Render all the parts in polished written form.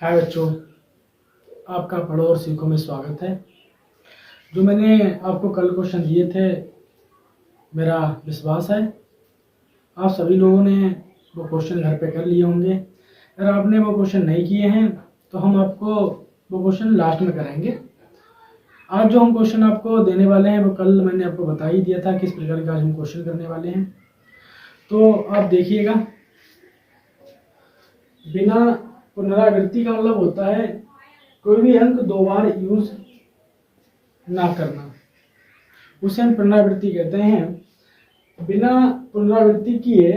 हाय बच्चों, आपका पढ़ो और सीखो में स्वागत है। जो मैंने आपको कल क्वेश्चन दिए थे, मेरा विश्वास है आप सभी लोगों ने वो क्वेश्चन घर पे कर लिए होंगे। अगर आपने वो क्वेश्चन नहीं किए हैं तो हम आपको वो क्वेश्चन लास्ट में कराएंगे। आज जो हम क्वेश्चन आपको देने वाले हैं वो कल मैंने आपको बता ही दिया था किस प्रकार का आज हम क्वेश्चन करने वाले हैं। तो आप देखिएगा, बिना पुनरावृत्ति का मतलब होता है कोई भी अंक दो बार यूज ना करना, उसे हम पुनरावृत्ति कहते हैं। बिना पुनरावृत्ति किए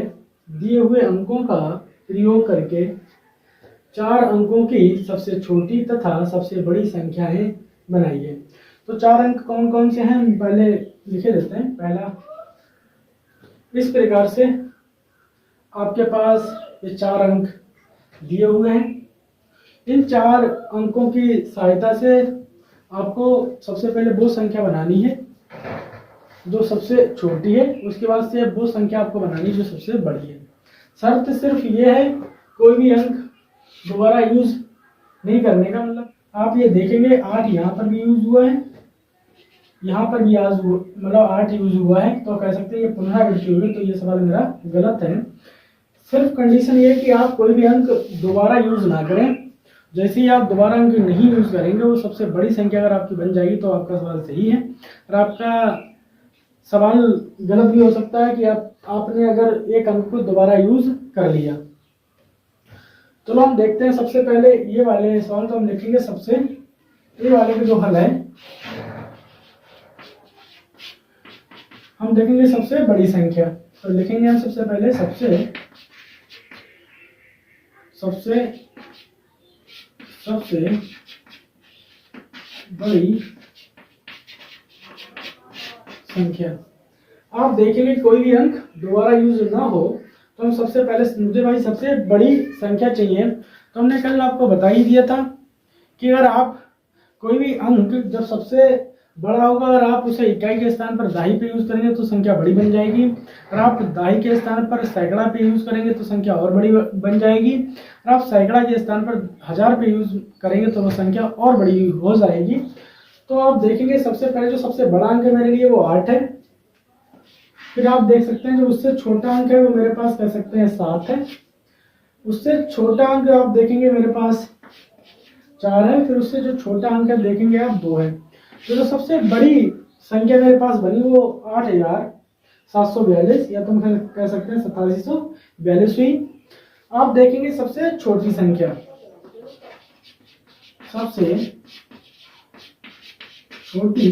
दिए हुए अंकों का प्रयोग करके चार अंकों की सबसे छोटी तथा सबसे बड़ी संख्याएं बनाइए। तो चार अंक कौन कौन से हैं हम पहले लिखे देते हैं। पहला, इस प्रकार से आपके पास ये चार अंक दिए हुए हैं। इन चार अंकों की सहायता से आपको सबसे पहले वो संख्या बनानी है जो सबसे छोटी है, उसके बाद से वो संख्या आपको बनानी है जो सबसे बड़ी है। शर्त सिर्फ ये है कोई भी अंक दोबारा यूज नहीं करने का। मतलब आप ये देखेंगे 8 यहाँ पर भी यूज हुआ है, यहाँ पर भी आज मतलब 8 यूज हुआ है, तो कह सकते हैं ये पुनरावृत्ति होगी। तो ये सवाल मेरा गलत है। सिर्फ कंडीशन ये है कि आप कोई भी अंक दोबारा यूज ना करें। जैसे ही आप दोबारा अंक नहीं यूज करेंगे वो सबसे बड़ी संख्या अगर आपकी बन जाएगी तो आपका सवाल सही है। और आपका सवाल गलत भी हो सकता है कि आपने अगर एक अंक को दोबारा यूज कर लिया। चलो हम देखते हैं। सबसे पहले ये वाले सवाल तो हम लिखेंगे सबसे, ये वाले का जो हल है हम देखेंगे सबसे बड़ी संख्या। तो लिखेंगे हम सबसे पहले सबसे बड़ी संख्या। आप देखेंगे कोई भी अंक दोबारा यूज ना हो तो हम सबसे पहले, मुझे भाई सबसे बड़ी संख्या चाहिए। तो हमने कल आपको बता ही दिया था कि अगर आप कोई भी अंक जब सबसे बड़ा होगा, अगर आप उसे इकाई के स्थान पर दहाई पे यूज करेंगे तो संख्या बड़ी बन जाएगी। और आप दहाई के स्थान पर सैकड़ा पे यूज करेंगे तो संख्या और बड़ी बन जाएगी। और आप सैकड़ा के स्थान पर 1000 पे यूज करेंगे तो वो संख्या और बड़ी हो जाएगी। तो आप देखेंगे सबसे पहले जो सबसे बड़ा अंक है मेरे लिए वो 8 है। फिर आप देख सकते हैं जो उससे छोटा अंक है वो मेरे पास कह सकते हैं 7 है। उससे छोटा अंक आप देखेंगे मेरे पास 4 है। फिर उससे जो छोटा अंक है देखेंगे आप 2 है। तो जो सबसे बड़ी संख्या मेरे पास बनी वो 8742 या तुम कह सकते हैं 8742 हुई। आप देखेंगे सबसे छोटी संख्या, सबसे छोटी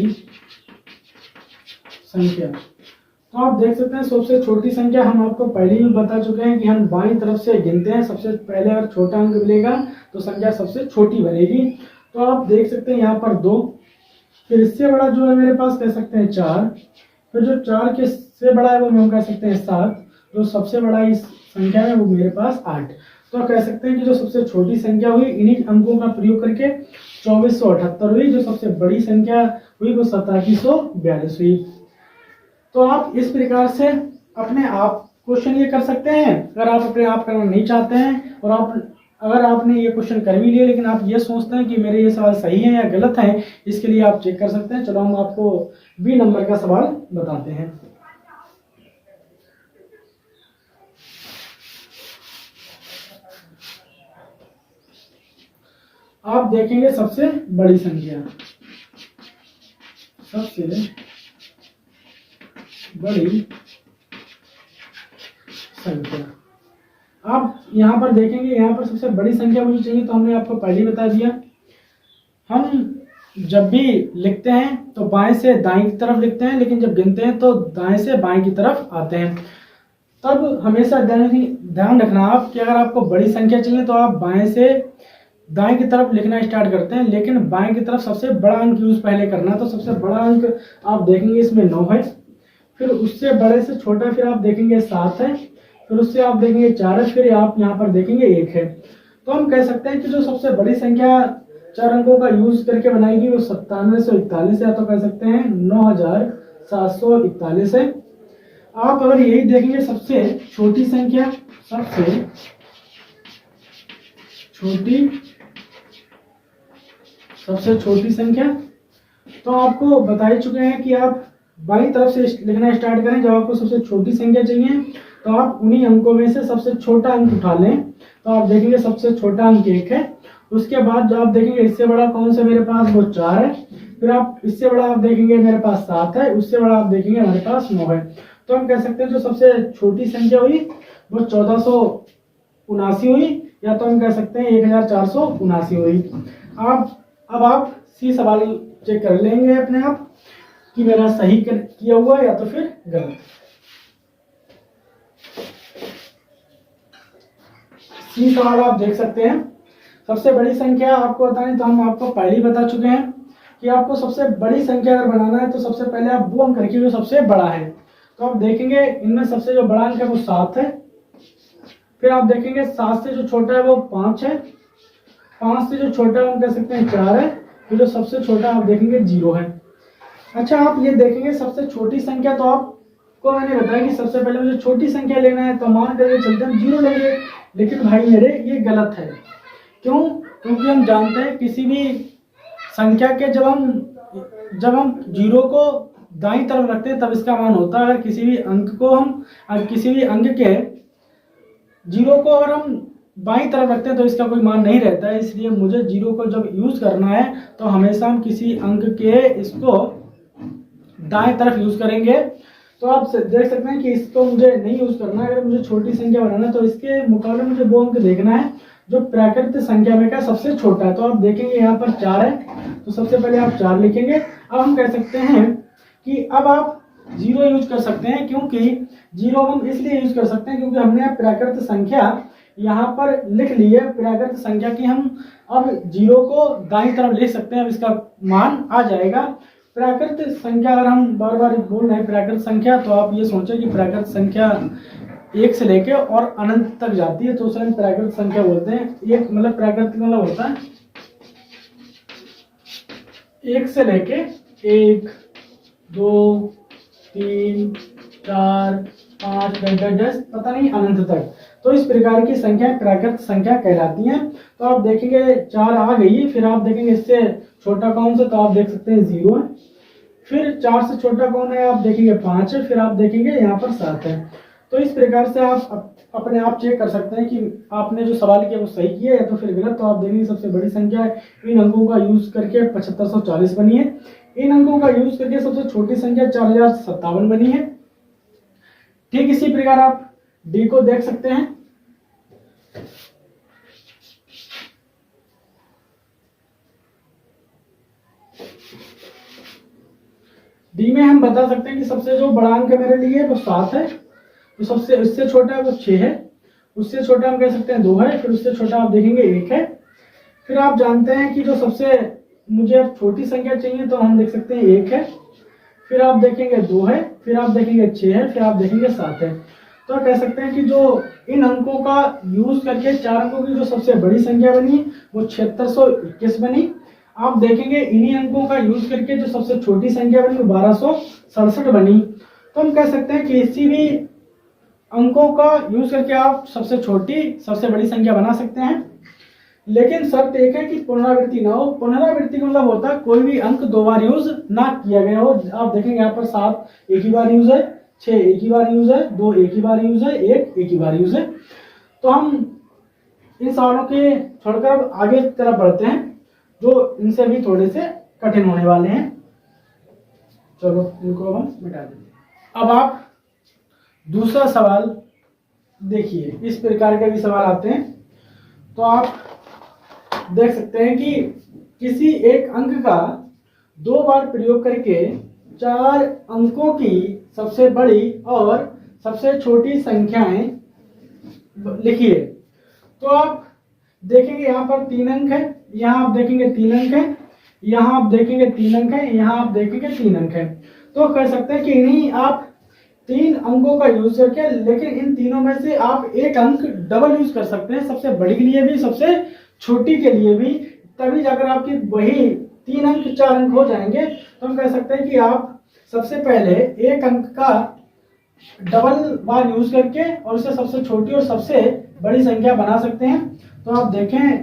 संख्या। तो आप देख सकते हैं सबसे छोटी संख्या हम आपको पहले ही बता चुके हैं कि हम बाईं तरफ से गिनते हैं। सबसे पहले अगर छोटा अंक मिलेगा तो संख्या सबसे छोटी बनेगी। तो आप देख सकते हैं यहाँ पर 2, फिर इससे बड़ा जो है मेरे पास कह सकते हैं 4, फिर जो 4 के से बड़ा है वो हम कह सकते हैं 7, जो सबसे बड़ा इस संख्या में वो मेरे पास 8। तो कह सकते हैं कि जो सबसे छोटी संख्या हुई इन्हीं अंकों का प्रयोग करके 2478 हुई। जो सबसे बड़ी संख्या हुई वो 8742 हुई। तो आप इस प्रकार से अपने आप क्वेश्चन ये कर सकते हैं। अगर आप अपने आप करना नहीं चाहते हैं और अगर आपने ये क्वेश्चन कर भी लिया लेकिन आप ये सोचते हैं कि मेरे ये सवाल सही है या गलत है, इसके लिए आप चेक कर सकते हैं। चलो हम आपको बी नंबर का सवाल बताते हैं। आप देखेंगे सबसे बड़ी संख्या, सबसे बड़ी संख्या। आप यहाँ पर देखेंगे, यहाँ पर सबसे बड़ी संख्या मुझे चाहिए तो हमने आपको पहले ही बता दिया। हम जब भी लिखते हैं तो बाएं से दाएं की तरफ लिखते हैं, लेकिन जब गिनते हैं तो दाएं से बाएं की तरफ आते हैं। तब हमेशा ध्यान रखना आप कि अगर आपको बड़ी संख्या चाहिए तो आप बाएं से दाएं की तरफ लिखना स्टार्ट करते हैं, लेकिन बाएं की तरफ सबसे बड़ा अंक यूज पहले करना। तो सबसे बड़ा अंक आप देखेंगे इसमें 9 है, फिर उससे बड़े से छोटा फिर आप देखेंगे 7 है, फिर उससे आप देखेंगे 4 है, फिर आप यहाँ पर देखेंगे 1 है। तो हम कह सकते हैं कि जो सबसे बड़ी संख्या 4 अंकों का यूज करके बनाएगी वो 9741 है, तो कह सकते हैं 9741 है। आप अगर यही देखेंगे सबसे छोटी संख्या, सबसे छोटी सबसे छोटी संख्या। तो आपको बता ही चुके हैं कि आप बाईं तरफ से लिखना स्टार्ट करें। जब आपको सबसे छोटी संख्या चाहिए तो आप उन्हीं अंकों में से सबसे छोटा अंक उठा लें। तो आप देखेंगे सबसे छोटा अंक 1 है। उसके बाद जो आप देखेंगे इससे बड़ा कौन सा मेरे पास, वो 4 है। फिर आप इससे बड़ा आप देखेंगे मेरे पास 7 है। उससे बड़ा आप देखेंगे हमारे पास 9 है। तो हम कह सकते हैं जो सबसे छोटी संख्या हुई वो 1479 हुई, या तो हम कह सकते हैं 1479 हुई। अब आप सी सवाल चेक कर लेंगे अपने आप कि मेरा सही किया हुआ या तो फिर गलत। सी सवाल आप देख सकते हैं। सबसे बड़ी संख्या आपको बताएं तो हम आपको पहले ही बता चुके हैं कि आपको सबसे बड़ी संख्या अगर बनाना है तो सबसे पहले आप वो अंक रखिए जो सबसे बड़ा है। तो आप देखेंगे इनमें सबसे जो बड़ा अंक है वो 7 है। फिर आप देखेंगे 7 से जो छोटा है वो 5 है। 5 से जो छोटा हम कह सकते हैं 4 है। फिर जो सबसे छोटा आप देखेंगे 0 है। अच्छा, आप ये देखेंगे सबसे छोटी संख्या, तो आपको मैंने बताया कि सबसे पहले मुझे छोटी संख्या लेना है, तो मान करके चलते हैं 0 लेंगे। लेकिन भाई मेरे ये गलत है। क्यों? क्योंकि हम जानते हैं किसी भी संख्या के जब हम 0 को दाईं तरफ रखते हैं तब इसका मान होता है। अगर किसी भी अंक के 0 को अगर हम बाईं तरफ रखते हैं तो इसका कोई मान नहीं रहता है। इसलिए मुझे 0 को जब यूज करना है तो हमेशा हम किसी अंक के इसको दाएं तरफ यूज करेंगे। तो आप देख सकते हैं कि इसको मुझे नहीं यूज करना है। अगर मुझे छोटी संख्या बनाना है तो इसके मुकाबले मुझे वो अंक देखना है जो प्राकृतिक संख्या में का सबसे छोटा है। तो आप देखेंगे यहाँ पर 4 है, तो सबसे पहले आप 4 लिखेंगे। अब हम कह सकते हैं कि अब आप 0 यूज कर सकते हैं, क्योंकि 0 हम इसलिए यूज कर सकते हैं क्योंकि हमने प्राकृतिक संख्या यहाँ पर लिख ली है। प्राकृतिक संख्या की हम अब 0 को दाईं तरफ लिख सकते हैं। अब इसका मान आ जाएगा। प्राकृतिक संख्या अगर हम बार बार बोल रहे हैं प्राकृतिक संख्या, तो आप ये सोचें कि प्राकृतिक संख्या 1 से लेके और अनंत तक जाती है, तो उसे हम प्राकृतिक संख्या बोलते हैं। एक मतलब प्राकृतिक मतलब होता है 1 से लेके 1, 2, 3, 4, 5, 10 पता नहीं अनंत तक। तो इस प्रकार की संख्या प्राकृतिक संख्या कहलाती हैं। तो आप देखेंगे 4 आ गई। फिर आप देखेंगे इससे छोटा कौन सा, तो आप देख सकते हैं 0 है। फिर 4 से छोटा कौन है, आप देखेंगे 5 है। फिर आप देखेंगे यहाँ पर 7 है। तो इस प्रकार से आप अपने आप चेक कर सकते हैं कि आपने जो सवाल किया वो सही किया या तो फिर गलत। तो आप देखेंगे सबसे बड़ी संख्या इन अंकों का यूज करके 7540 बनी है। इन अंकों का यूज करके सबसे छोटी संख्या 4057 बनी है। ठीक इसी प्रकार आप डी को देख सकते हैं। डी में हम बता सकते हैं कि सबसे जो बड़ा अंक मेरे लिए वो 7 है। तो सबसे इससे छोटा है वो 6 है। उससे छोटा हम कह सकते हैं 2 है। फिर उससे छोटा आप देखेंगे 1 है। फिर आप जानते हैं कि जो सबसे मुझे अब छोटी संख्या चाहिए तो हम देख सकते हैं 1 है। फिर आप देखेंगे 2 है। फिर आप देखेंगे 6 है। फिर आप देखेंगे 7 है। तो कह सकते हैं कि जो इन अंकों का यूज करके 4 अंकों की जो सबसे बड़ी संख्या बनी वो 7621 बनी। आप देखेंगे इन्हीं अंकों का यूज करके जो सबसे छोटी संख्या बनी वो 1267 बनी। तो हम कह सकते हैं कि किसी भी अंकों का यूज करके आप सबसे छोटी सबसे बड़ी संख्या बना सकते हैं। लेकिन शर्त एक है कि पुनरावृत्ति ना हो। पुनरावृत्ति का मतलब होता है कोई भी अंक 2 बार यूज ना किया गया हो। आप देखेंगे यहाँ पर 7 एक ही बार यूज है, 6 एक ही बार यूज है, 2 एक ही बार यूज है, 1 एक ही बार यूज है। तो हम इन सवालों के छोड़कर आगे की तरफ बढ़ते हैं जो इनसे भी थोड़े से कठिन होने वाले हैं। चलो इनको हम मिटा देते हैं। अब आप दूसरा सवाल देखिए। इस प्रकार के भी सवाल आते हैं। तो आप देख सकते हैं कि किसी एक अंक का 2 बार प्रयोग करके 4 अंकों की सबसे बड़ी और सबसे छोटी संख्याएं लिखिए। तो आप देखेंगे यहाँ पर 3 अंक है, यहाँ आप देखेंगे 3 अंक है, यहाँ आप देखेंगे 3 अंक है, यहाँ आप देखेंगे 3 अंक है। तो कह सकते हैं कि इन्हीं आप 3 अंकों का यूज करके, लेकिन इन तीनों में से आप एक अंक डबल यूज कर सकते हैं, सबसे बड़ी के लिए भी सबसे छोटी के लिए भी। तभी जाकर आपकी वही 3 अंक 4 अंक हो जाएंगे। तो हम कह सकते हैं कि आप सबसे पहले एक अंक का डबल बार यूज करके और उसे सबसे छोटी और सबसे बड़ी संख्या बना सकते हैं। तो आप देखें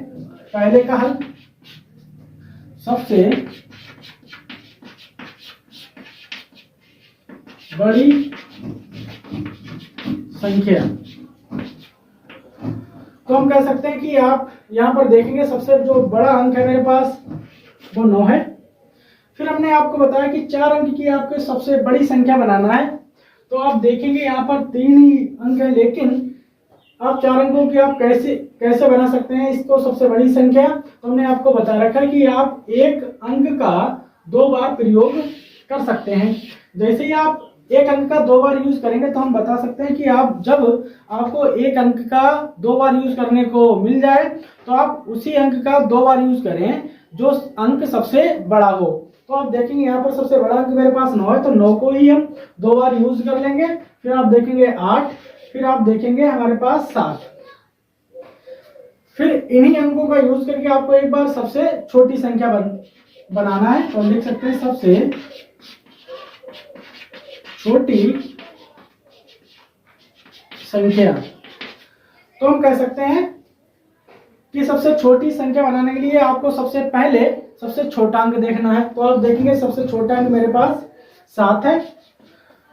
पहले का हल। सबसे बड़ी संख्या। तो हम कह सकते हैं कि आप यहां पर देखेंगे सबसे जो बड़ा अंक है मेरे पास वो 9 है। फिर हमने आपको बताया कि 4 अंक की आपको सबसे बड़ी संख्या बनाना है। तो आप देखेंगे यहाँ पर 3 ही अंक है, लेकिन आप 4 अंकों की आप कैसे कैसे बना सकते हैं इसको सबसे बड़ी संख्या। तो हमने आपको बता रखा है कि आप एक अंक का 2 बार प्रयोग कर सकते हैं। जैसे ही आप एक अंक का 2 बार यूज करेंगे तो हम बता सकते हैं कि आप जब आपको एक अंक का 2 बार यूज करने को मिल जाए तो आप उसी अंक का 2 बार यूज करें जो अंक सबसे बड़ा हो। तो आप देखेंगे यहाँ पर सबसे बड़ा अंक मेरे पास 9 है, तो 9 को ही हम 2 बार यूज कर लेंगे। फिर आप देखेंगे 8, फिर आप देखेंगे हमारे पास 7। फिर इन्हीं अंकों का यूज करके आपको एक बार सबसे छोटी संख्या बनाना है। तो हम लिख सकते हैं सबसे छोटी संख्या। तो हम कह सकते हैं कि सबसे छोटी संख्या बनाने के लिए आपको सबसे पहले सबसे छोटा अंक देखना है। तो आप देखेंगे सबसे छोटा अंक मेरे पास 7 है।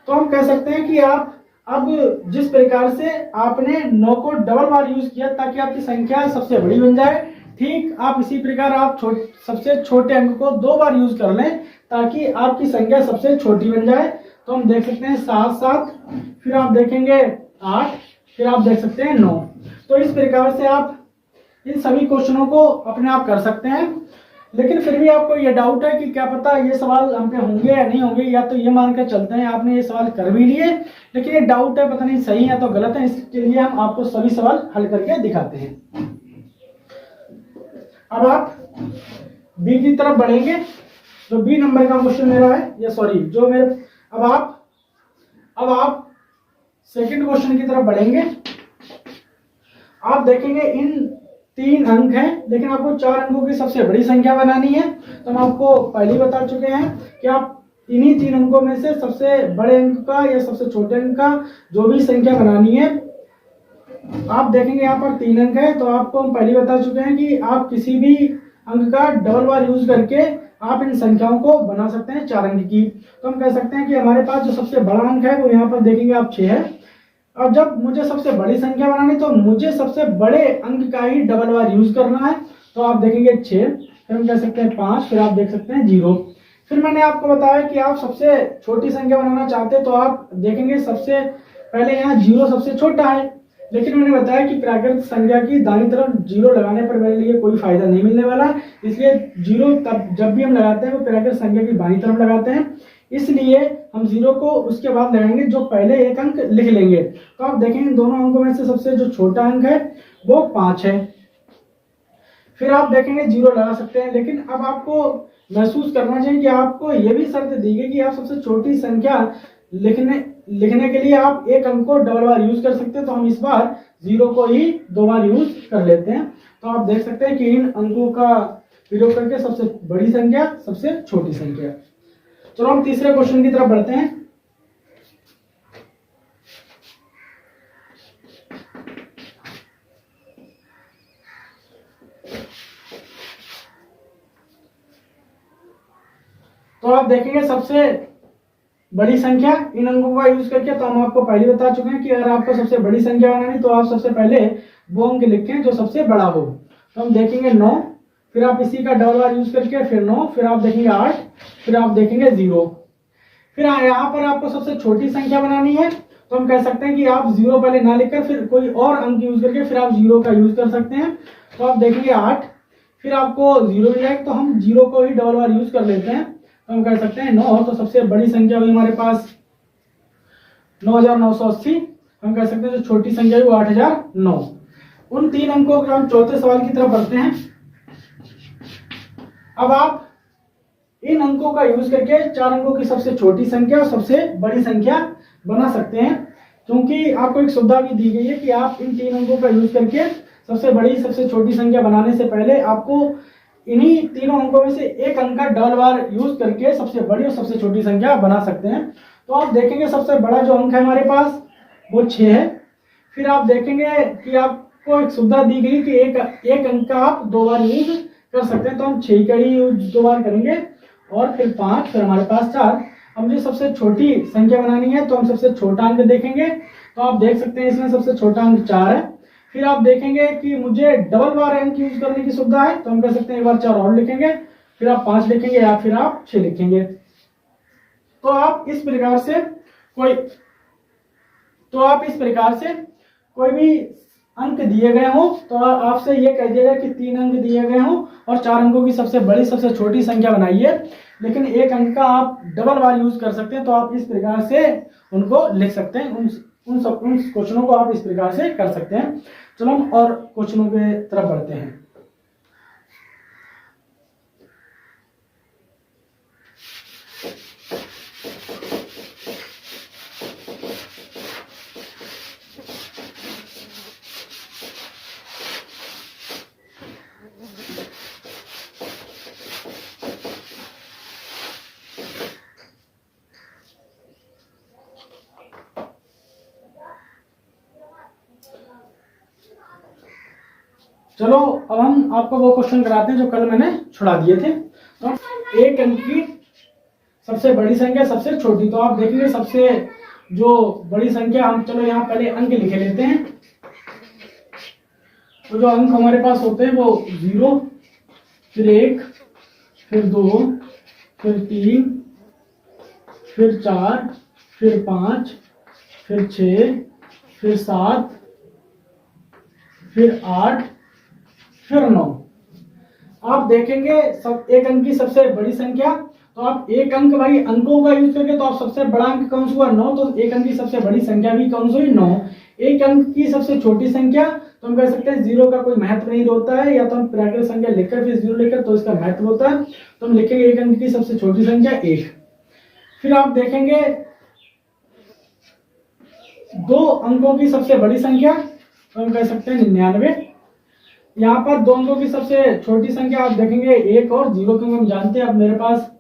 तो हम कह सकते हैं कि आप अब जिस प्रकार से आपने 9 को डबल बार यूज किया ताकि आपकी संख्या सबसे बड़ी बन जाए, ठीक आप इसी प्रकार आप सबसे छोटे अंक को 2 बार यूज कर लें ताकि आपकी संख्या सबसे छोटी बन जाए। तो हम देख सकते हैं 7, फिर आप देखेंगे 8, फिर आप देख सकते हैं 9। तो इस प्रकार से आप इन सभी क्वेश्चनों को अपने आप कर सकते हैं। लेकिन फिर भी आपको ये डाउट है कि क्या पता ये सवाल हम पे होंगे या नहीं होंगे, या तो ये मानकर चलते हैं आपने ये सवाल कर भी लिए लेकिन ये डाउट है पता नहीं सही है तो गलत है, इसके लिए हम आपको सभी सवाल हल करके दिखाते हैं। अब आप बी की तरफ बढ़ेंगे, जो बी नंबर का क्वेश्चन मेरा है, या सॉरी जो मेरे अब आप सेकंड क्वेश्चन की तरफ बढ़ेंगे। आप देखेंगे इन 3 अंक हैं लेकिन आपको 4 अंकों की सबसे बड़ी संख्या बनानी है। तो हम आपको पहले ही बता चुके हैं कि आप इन्हीं 3 अंकों में से सबसे बड़े अंक का या सबसे छोटे अंक का जो भी संख्या बनानी है। आप देखेंगे यहाँ पर 3 अंक है, तो आपको हम पहले बता चुके हैं कि आप किसी भी अंक का डबल बार यूज करके आप इन संख्याओं को बना सकते हैं 4 अंक की। तो हम कह सकते हैं कि हमारे पास जो सबसे बड़ा अंक है वो यहाँ पर देखेंगे आप 6 है। अब जब मुझे सबसे बड़ी संख्या बनानी तो मुझे सबसे बड़े अंक का ही डबल बार यूज करना है। तो आप देखेंगे 6, फिर हम कह सकते हैं 5, फिर आप देख सकते हैं 0। फिर मैंने आपको बताया कि आप सबसे छोटी संख्या बनाना चाहते हैं तो आप देखेंगे सबसे पहले यहाँ 0 सबसे छोटा है, लेकिन मैंने बताया कि प्राकृतिक संख्या की दाईं तरफ 0 लगाने पर मेरे लिए कोई फायदा नहीं मिलने वाला, इसलिए 0 तब जब भी हम लगाते हैं वो प्राकृतिक संख्या की बाईं तरफ लगाते हैं, इसलिए हम 0 को उसके बाद लगाएंगे जो पहले एक अंक लिख लेंगे। तो आप देखेंगे दोनों अंकों में से सबसे जो छोटा अंक है वो 5 है। फिर आप देखेंगे 0 लगा सकते हैं, लेकिन अब आपको महसूस करना चाहिए कि आपको यह भी शर्त दी गई कि आप सबसे छोटी संख्या लिखने के लिए आप एक अंक को डबल बार यूज कर सकते हैं। तो हम इस बार 0 को ही 2 बार यूज कर लेते हैं। तो आप देख सकते हैं कि इन अंकों का प्रयोग करके सबसे बड़ी संख्या सबसे छोटी संख्या। चलो हम तीसरे क्वेश्चन की तरफ बढ़ते हैं। तो आप देखेंगे सबसे बड़ी संख्या इन अंकों का यूज करके, तो हम आपको पहले बता चुके हैं कि अगर आपको सबसे बड़ी संख्या बनानी तो आप सबसे पहले वो अंक लिखें जो सबसे बड़ा हो। तो हम देखेंगे 9, फिर आप इसी का डबल बार यूज करके फिर 9, फिर आप देखेंगे 8, फिर आप देखेंगे 0। फिर यहाँ पर आपको सबसे छोटी संख्या बनानी है, तो हम कह सकते हैं कि आप 0 पहले ना लिखकर फिर कोई और अंक यूज करके फिर आप 0 का यूज कर सकते हैं। तो आप देखेंगे 8, फिर आपको 0 मिला है तो हम 0 को ही डबल बार यूज कर लेते हैं। तो हम कह सकते हैं 9, तो सबसे बड़ी संख्या हुई हमारे पास 9980। हम कह सकते हैं जो छोटी संख्या है वो 8009। उन 3 अंकों के हम चौथे सवाल की तरफ बढ़ते हैं। अब आप इन अंकों का यूज करके 4 अंकों की सबसे छोटी संख्या और सबसे बड़ी संख्या बना सकते हैं, क्योंकि आपको एक सुविधा भी दी गई है कि आप इन 3 अंकों का यूज करके सबसे बड़ी सबसे छोटी संख्या बनाने से पहले आपको इन्हीं तीनों अंकों में से एक अंक का डबल बार यूज करके सबसे बड़ी और सबसे छोटी संख्या बना सकते हैं। तो आप देखेंगे सबसे बड़ा जो अंक है हमारे पास वो 6 है। फिर आप देखेंगे कि आपको एक सुविधा दी गई कि एक अंक का आप 2 बार यूज कर सकते हैं, तो हम 6 का ही यूज 2 बार करेंगे, और फिर 5, फिर हमारे पास 4। अब मुझे सबसे छोटी संख्या बनानी है, तो हम सबसे छोटा अंक देखेंगे। तो आप देख सकते हैं इसमें सबसे छोटा अंक 4 है। फिर आप देखेंगे कि मुझे डबल बार अंक यूज करने की सुविधा है, तो हम कह सकते हैं एक बार 4 और लिखेंगे, फिर आप 5 लिखेंगे या फिर आप 6 लिखेंगे। तो आप इस प्रकार से कोई भी अंक दिए गए हो तो आपसे ये कह दिएगा कि 3 अंक दिए गए हो और 4 अंकों की सबसे बड़ी सबसे छोटी संख्या बनाइए, लेकिन एक अंक का आप डबल बार यूज कर सकते हैं। तो आप इस प्रकार से उनको लिख सकते हैं, उन क्वेश्चनों को आप इस प्रकार से कर सकते हैं। चलो हम और क्वेश्चनों के तरफ बढ़ते हैं। चलो अब हम आपको वो क्वेश्चन कराते हैं जो कल मैंने छुड़ा दिए थे। तो एक अंक की सबसे बड़ी संख्या सबसे छोटी, तो आप देखेंगे सबसे जो बड़ी संख्या, हम चलो यहाँ पहले अंक लिखे लेते हैं। तो जो अंक हमारे पास होते हैं वो 0, फिर 1, फिर 2, फिर 3, फिर 4, फिर 5, फिर 6, फिर 7, फिर 8, फिर 9। आप देखेंगे सब एक अंक की सबसे बड़ी संख्या, तो आप एक अंक भाई अंकों का यूज करके, तो आप सबसे बड़ा अंक कौन सा हुआ 9, तो एक अंक की सबसे बड़ी संख्या भी कौन सी हुई 9। एक अंक की सबसे छोटी संख्या, तो हम कह सकते हैं 0 का कोई महत्व नहीं होता है, या तो हम प्राकृतिक संख्या लिखकर फिर 0 लिखकर तो इसका महत्व होता है। तो हम लिखेंगे एक अंक की सबसे छोटी संख्या 1। फिर आप देखेंगे 2 अंकों की सबसे बड़ी संख्या, तो हम कह सकते हैं 99। यहाँ पर 2 अंकों की सबसे छोटी संख्या आप देखेंगे 1 और 0, क्योंकि हम जानते हैं अब मेरे पास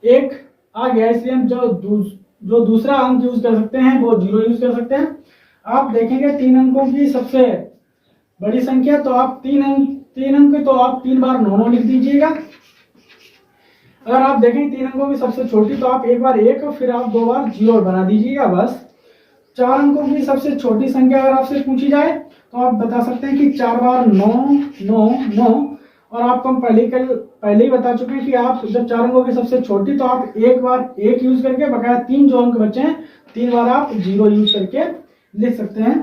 1 आ गया, इसलिए हम जो दूसरा अंक यूज कर सकते हैं वो 0 यूज कर सकते हैं। आप देखेंगे 3 अंकों की सबसे बड़ी संख्या, तो आप 3 अंक तो आप 3 बार 9 लिख दीजिएगा। अगर आप देखें 3 अंकों की सबसे छोटी, तो आप एक बार 1 फिर आप 2 बार 0 बना दीजिएगा बस। 4 अंकों की सबसे छोटी संख्या अगर आपसे पूछी जाए, तो आप बता सकते हैं कि 4 बार 9 9 9। और आपको हम पहले ही बता चुके हैं कि आप जब 4 अंकों की सबसे छोटी, तो आप एक बार 1 यूज करके बकाया 3 जो अंक बचे हैं 3 बार आप 0 यूज करके लिख सकते हैं।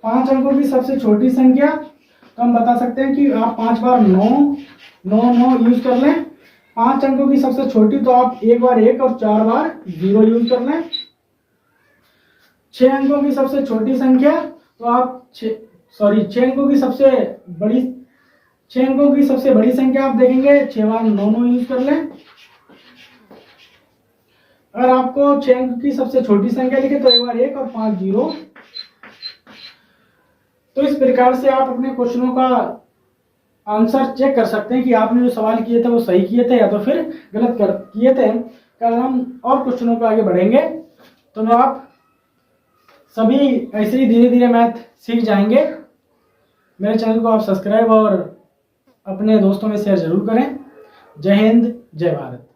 5 अंकों की सबसे छोटी संख्या, तो हम बता सकते हैं कि आप 5 बार 9 9 9 यूज कर लें। 5 अंकों की सबसे छोटी, तो आप एक बार 1 और 4 बार 0 यूज कर लें। 6 अंकों की सबसे छोटी संख्या, तो आप 6 अंकों की सबसे बड़ी संख्या आप देखेंगे 6 बार 9 9 यूज कर लें। अगर आपको 6 अंक की सबसे छोटी संख्या लिखे, तो एक बार 1 और 5 0। तो इस प्रकार से आप अपने क्वेश्चनों का आंसर चेक कर सकते हैं कि आपने जो सवाल किए थे वो सही किए थे या तो फिर गलत किए थे। कल हम और क्वेश्चनों पर आगे बढ़ेंगे, तो आप सभी ऐसे ही धीरे धीरे मैथ सीख जाएंगे। मेरे चैनल को आप सब्सक्राइब और अपने दोस्तों में शेयर जरूर करें। जय हिंद, जय भारत।